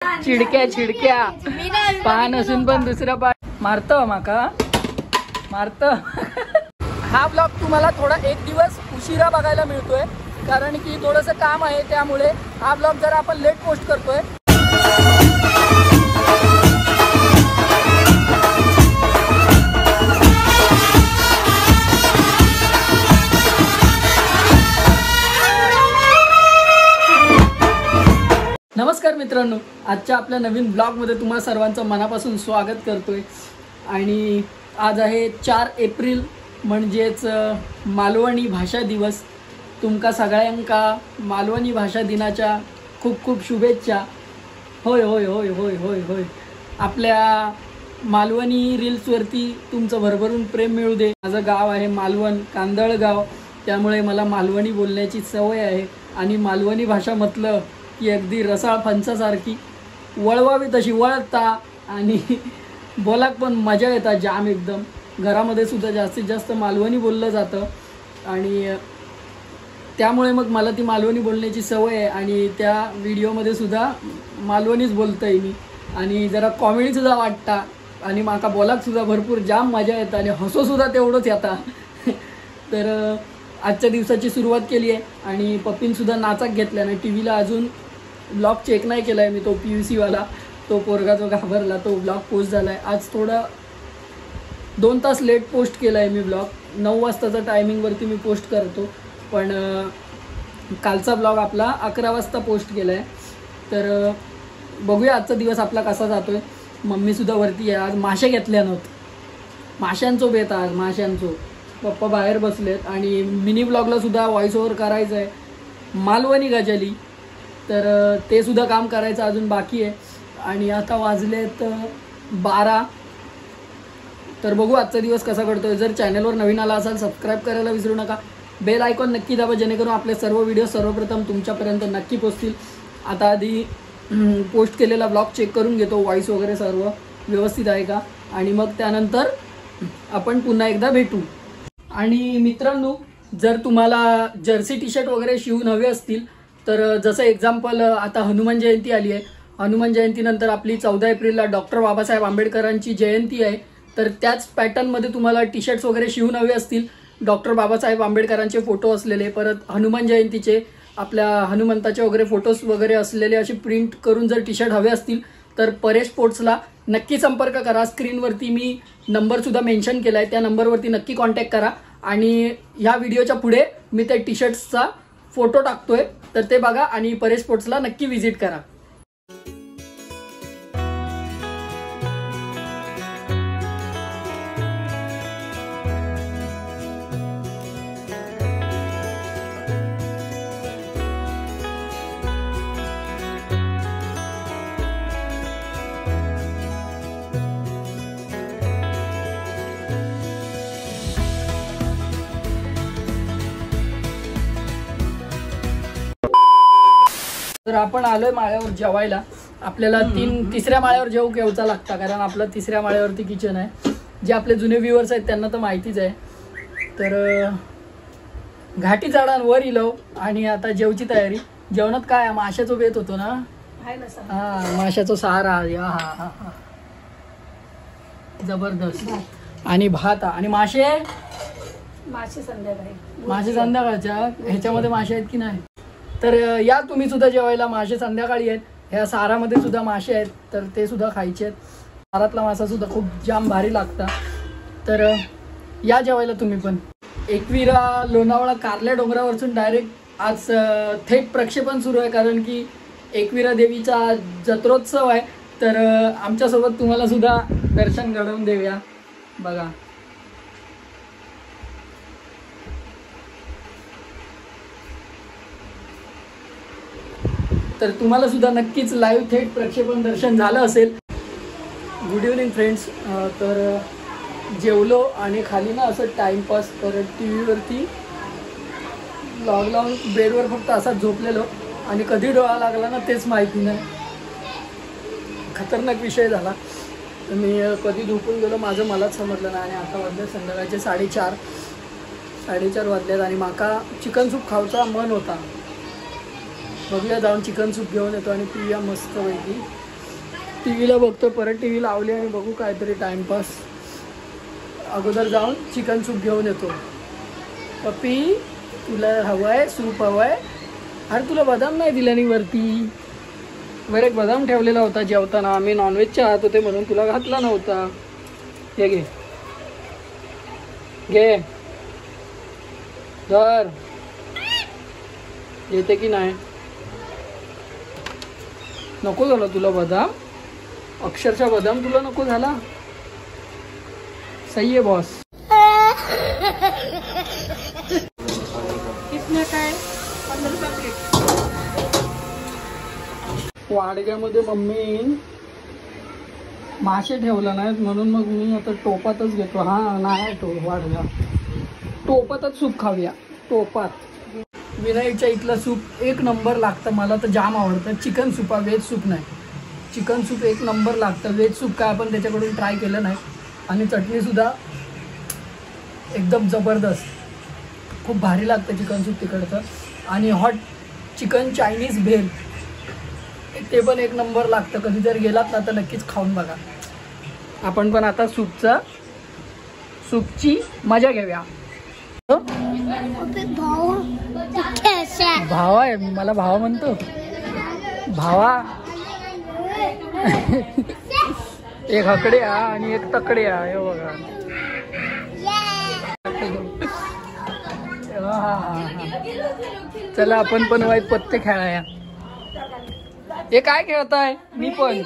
चिडक्या पान असून पण दुसरा पान मारतो माका मारत. हा ब्लॉग तुम्हाला थोडा एक दिवस उशिरा बघायला मिळतोय कारण की थोडंसं काम आहे, त्यामुळे हा ब्लॉग जरा आपण लेट पोस्ट करतोय. नमस्कार मित्रांनो, आजच्या आपल्या नवीन ब्लॉगमध्ये तुम्हा सर्वांचं मनापासून स्वागत करतोय. आणि आज आहे 4 एप्रिल म्हणजेच मालवणी भाषा दिवस. तुमका सगळ्यांका मालवणी भाषा दिनाच्या खूप खूप शुभेच्छा. होय होय होय होय होय होय आपल्या मालवणी रील्सवरती तुमचं भरभरून प्रेम मिळू दे. माझं गाव आहे मालवण, कांदळगाव, त्यामुळे मला मालवणी बोलण्याची सवय आहे. आणि मालवणी भाषा म्हटलं की अगदी रसाळ फणसासारखी वळवावी तशी वळता आणि बोलाक पण मजा येतात जाम एकदम. घरामध्ये सुद्धा जास्तीत जास्त मालवणी बोललं जातं आणि त्यामुळे मग मला ती मालवणी बोलण्याची सवय आहे. आणि त्या व्हिडिओमध्ये सुद्धा मालवणीच बोलतोय मी आणि जरा कॉमेडीसुद्धा वाटता आणि माका बोलाक सुद्धा भरपूर जाम मजा येतं आणि हसोसुद्धा तेवढंच येता. तर आजच्या दिवसाची सुरुवात केली आहे आणि पप्पीनसुद्धा नाचाक घेतल्या आणि टी व्हीला अजून ब्लॉग चेक नाही केला आहे मी. तो PUCवाला तो पोरगा जो घाबरला तो ब्लॉग पोस्ट झाला आहे. आज थोडा 2 तास लेट पोस्ट केला आहे मी ब्लॉग. 9 वाजताचा टायमिंगवरती मी पोस्ट करतो, पण कालचा ब्लॉग आपला 11 वाजता पोस्ट केला आहे. तर बघूया आजचा दिवस आपला कसा जातो आहे. मम्मीसुद्धा वरती आहे. आज मासे घेतल्या नव्हतं, माशांचो बेत आज माशांचो. पप्पा बाहेर बसलेत आणि मिनी ब्लॉगलासुद्धा व्हॉइस ओव्हर करायचं आहे मालवणी गजाली, तर ते सुद्धा काम करायचं अजून बाकी आहे. आणि आता वाजलेत 12. तर बघू आजचा दिवस कसा करतोय. जर चॅनलवर नवीन आला असाल सबस्क्राईब करायला विसरू नका. बेल आयकॉन नक्की दाबा जेणेकरून आपले सर्व व्हिडिओ सर्वप्रथम तुमच्यापर्यंत नक्की पोचतील. आता आधी पोस्ट केलेला ब्लॉग चेक करून घेतो, व्हॉइस वगैरे सर्व व्यवस्थित आहे का, आणि मग त्यानंतर आपण पुन्हा एकदा भेटू. आणि मित्रांनो, जर तुम्हाला जर्सी टी शर्ट वगैरे शिवून हवे असतील तर जसं एक्झाम्पल आता हनुमान जयंती आली आहे. हनुमान जयंतीनंतर आपली 14 एप्रिलला डॉक्टर बाबासाहेब आंबेडकरांची जयंती आहे. तर त्याच पॅटर्नमध्ये तुम्हाला टी शर्ट्स वगैरे शिवून हवे असतील, डॉक्टर बाबासाहेब आंबेडकरांचे फोटो असलेले, परत हनुमान जयंतीचे आपल्या हनुमंताचे वगैरे फोटोज वगैरे असलेले असे प्रिंट करून जर टी शर्ट हवे असतील तर परेश स्पोर्ट्सला नक्की संपर्क करा. स्क्रीनवरती मी नंबरसुद्धा मेन्शन केला आहे, त्या नंबरवरती नक्की कॉन्टॅक्ट करा. आणि ह्या व्हिडिओच्या पुढे मी त्या टी शर्ट्सचा फोटो टाकतोय, तर ते बघा आणि परेश स्पोर्ट्सला नक्की व्हिजिट करा. तर आपण आलोय माळ्यावर जेवायला. आपल्याला तिसऱ्या माळ्यावर जेवू घेऊचा लागता कारण आपलं 3ऱ्या माळ्यावरती किचन आहे. जे आपले जुने व्ह्युअर्स आहेत त्यांना तर माहितीच आहे. तर घाटी चढान वर इलो आणि आता जेवची तयारी. जेवणात काय माशाचं बेत होतो ना, हा माशाचा सहारा. हा हा हा जबरदस्त. आणि भात आणि मासे संध्याकाळच्या ह्याच्यामध्ये मासे आहेत की नाही. तर या तुम्ही सुद्धा जेवायला. मासे संध्याकाळी आहेत. ह्या सारामध्ये सुद्धा मासे आहेत, तर ते सुद्धा खायचे आहेत. सारातला मासा सुद्धा खूप जाम भारी लागता. तर या जेवायला तुम्ही पण. एकविरा लोणावळा कारल्या डोंगरावरसून डायरेक्ट आज थेट प्रक्षेपण सुरू आहे कारण की एकविरा देवीचा जत्रोत्सव आहे. तर आमच्यासोबत तुम्हाला सुद्धा दर्शन घडवून देऊया. बघा तर तुम्हाला सुद्धा नक्कीच लाईव्ह थेट प्रक्षेपण दर्शन झालं असेल. Good evening friends. तर जेवलो आणि खाली ना असं टाईमपास करत टी व्हीवरती ब्लॉग लावून बेडवर फक्त असाच झोपलेलो आणि कधी डोळा लागला ना तेच माहिती नाही. खतरनाक विषय झाला. मी कधी झोपून गेलो माझं मलाच समजलं नाही. आणि आता वाजले संध्याकाळचे 4:30 वाजलेत आणि माका चिकन सूप खाऊचा मन होता. बघूया जाऊन चिकन सूप घेऊन येतो आणि पिऊया मस्तपैकी. टी व्हीला बघतो, परत टी व्ही लावली आणि बघू काहीतरी टाइमपास. अगोदर जाऊन चिकन सूप घेऊन येतो. पप्पी तुला हवं आहे सूप हवं आहे? अरे तुला बदाम नाही दिल्याने वरती. वर एक बदाम ठेवलेला होता जेवताना, आम्ही नॉनव्हेजचे आहात होते म्हणून तुला घातला नव्हता. हे घे घे धर. येते की नाही? नको झाला तुला बदाम? अक्षरशः बदाम तुला नको झाला? सही आहे बॉस. कितने काय? 15 रुपये प्लेट. वाडग्यामध्ये मम्मी मासे ठेवला नाहीत म्हणून मग मी आता टोपातच घेतो. हा नाही तो वाडगा, टोपातच सूप खाऊया. टोपात विनायकच्या इथलं सूप एक नंबर लागतं. मला तर जाम आवडतं. चिकन सूप, व्हेज सूप नाही, चिकन सूप एक नंबर लागतं. व्हेज सूप काय आपण त्याच्याकडून ट्राय केलं नाही. आणि चटणीसुद्धा एकदम जबरदस्त, खूप भारी लागतं चिकन सूप तिकडचं. आणि हॉट चिकन चायनीज भेल ते पण एक नंबर लागतं. कधी जर गेलात ना तर नक्कीच खाऊन बघा. आपण पण आता सूपची मजा घेऊया. भावा आहे, मला भावा म्हणतो. भावा एक हकड्या आणि एक तकड्या. हे बघा. चला आपण पण वाईट पत्ते खेळाया. हे काय खेळताय? मी पण.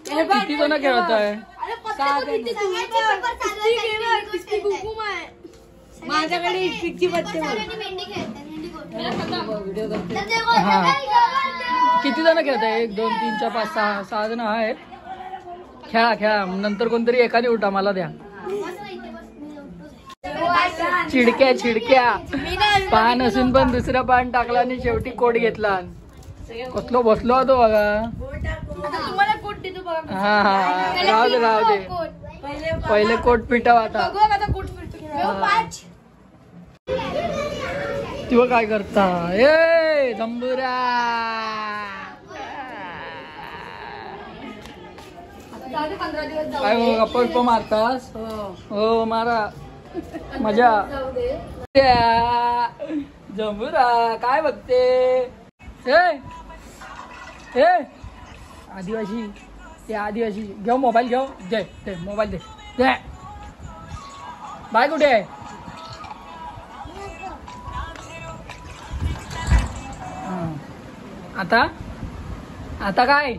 किती जण खेळताय? माझ्याकडे किती जण खेळताय? 1 2 3 4 5 6 जण आहेत. खेळा खेळा. नंतर कोणतरी एकाने उठा मला द्या. चिडक्या चिडक्या. पान असून पण दुसरा पान टाकला आणि शेवटी कोट घेतला. कसलो बसलो होतो बघा. हा हा राहू दे राहू दे. पहिले कोट पिटाव आता. तेव्हा काय करता? ए जंबुरा काय हो गप्पा मारतास? हो मारा मजा. जंबुरा काय बघते? ए आदिवासी, ते आदिवासी घेऊ मोबाईल घेऊ. दे दे मोबाईल दे दे. बाय कुठे आहे? आता आता काय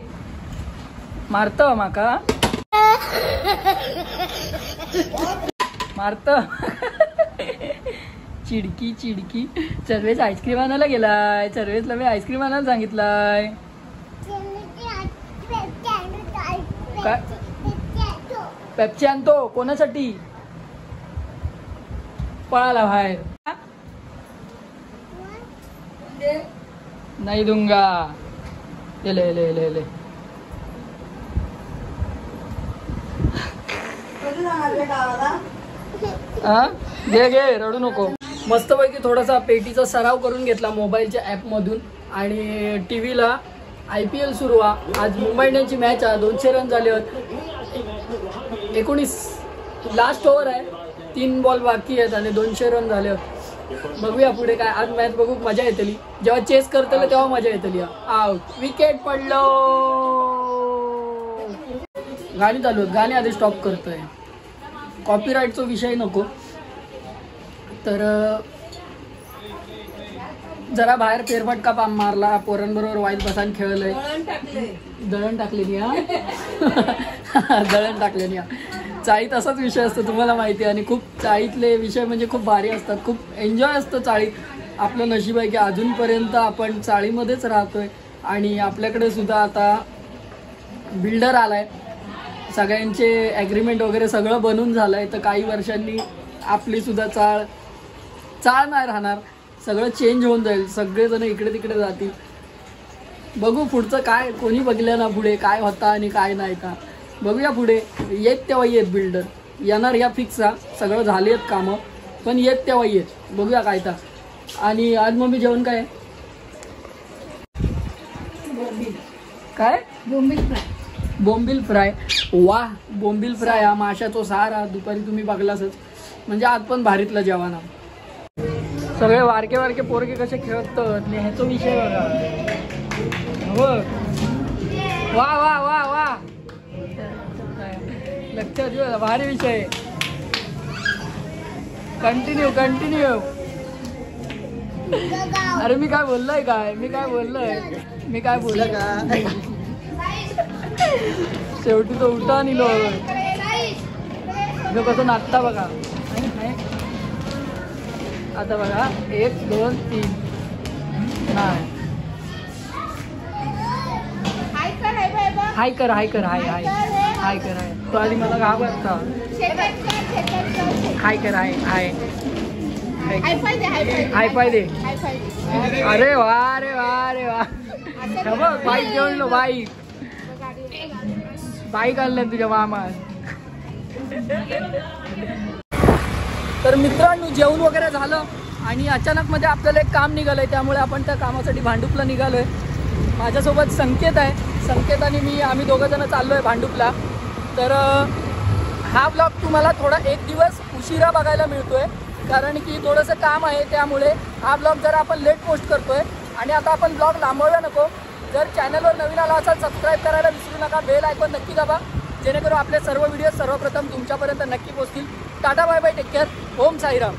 मारत माका? मारत. चिडकी चिडकी. सर्वेश आईस्क्रीम आणायला गेलाय. सर्वेशला मी आईस्क्रीम आणायला सांगितलाय. काय पेप्सी आणतो? कोणासाठी? पळाला बाहेर. नाही दूंगा. ले ले ले ले. घे घे रडू नको. मस्तपैकी थोडासा पेटीचा सराव करून घेतला मोबाईलच्या ॲपमधून. आणि टी व्हीला IPL सुरू आहे. आज मुंबई इंडियन्सची मॅच आहे. 200 रन झाले आहेत. 19 लास्ट ओव्हर आहे. 3 बॉल बाकी आहेत आणि 200 रन झाले आहेत. बघूया पुढे काय. आज मॅच बघू मजा येतली. जेव्हा चेस करतले तेव्हा मजा येतली. आउट विकेट पडलो. गाणी चालू आहेत. गाणी आधी स्टॉप करतोय. कॉपीराईटचा विषय नको. तर जरा बाहेर फेरफटका मारला. पोरांबरोबर वाईट बसान खेळलंय. दळण टाकलेली. दळण टाकलेली. चाळीत असाच विषय असतो तुम्हाला माहिती आहे. आणि खूप चाळीतले विषय म्हणजे खूप भारी असतात. खूप एन्जॉय असतं चाळीत. आपलं नशीब आहे की अजूनपर्यंत आपण चाळीमध्येच राहतोय. आणि आपल्याकडे सुद्धा आता बिल्डर आलाय. सगळ्यांचे ॲग्रीमेंट वगैरे सगळं बनून झालं आहे. तर काही वर्षांनी आपली सुद्धा चाळ नाही राहणार. सगळं चेंज होऊन जाईल. सगळेजण इकडे तिकडे जातील. बघू पुढचं काय. कोणी बघलं ना पुढे काय होता आणि काय नाही का. बघूया पुढे. येत तेव्हा येत बिल्डर. येणार या फिक्स. सगळं झाले आहेत कामं पण येत तेव्हा येत. बघूया काय तर. आणि आज मम्मी जेवण काय? काय बोंबील फ्राय. बोंबील फ्राय. वा, बोंबील फ्राय हा माशाचा सार दुपारी तुम्ही बघलासच. म्हणजे आज पण भारीतलं जेवण. सगळे वारके वारके पोरके कसे खेळतात ह्याचा विषय बघा. हो वा वा वा वा, लक्षात ठेवा, भारी विषय. Continue continue. अरे मी काय बोललोय मी काय बोललोय का. शेवटी तो उठा निलो कसं नाचता बघा. आता बघा 1 2 3 नाही. हाय कर हाय कर हाय हाय हाय कर हाय. तो आधी मला घाबरता. हाय कर हाय हाय हाय पाय दे. अरे वा रे वा रे वा. बाईक जेवण बाईक आणलं तुझ्या मामा. तर मित्रांनो जेवण वगैरे झालं आणि अचानक मध्ये आपल्याला एक काम निघालंय, त्यामुळे आपण त्या कामासाठी भांडुपला निघालोय. माझ्यासोबत संकेत आहे. संकेत आणि मी आम्ही दोघं जण चाललोय भांडुपला. तर हा ब्लॉग तुम्हाला थोडा 1 दिवस उशिरा बघायला मिळतोय, कारण की थोडंसं काम आहे. त्यामुळे हा ब्लॉग जरा आपण लेट पोस्ट करतोय. आणि आता आपण ब्लॉग लांबवूया नको. जर चॅनलवर नवीन आला असाल सबस्क्राईब करायला विसरू नका. बेल आयकॉन नक्की दाबा, जेणेकरून आपले सर्व व्हिडिओ सर्वप्रथम तुमच्यापर्यंत नक्की पोहोचतील. Tata bye bye, take care. Om Sairam.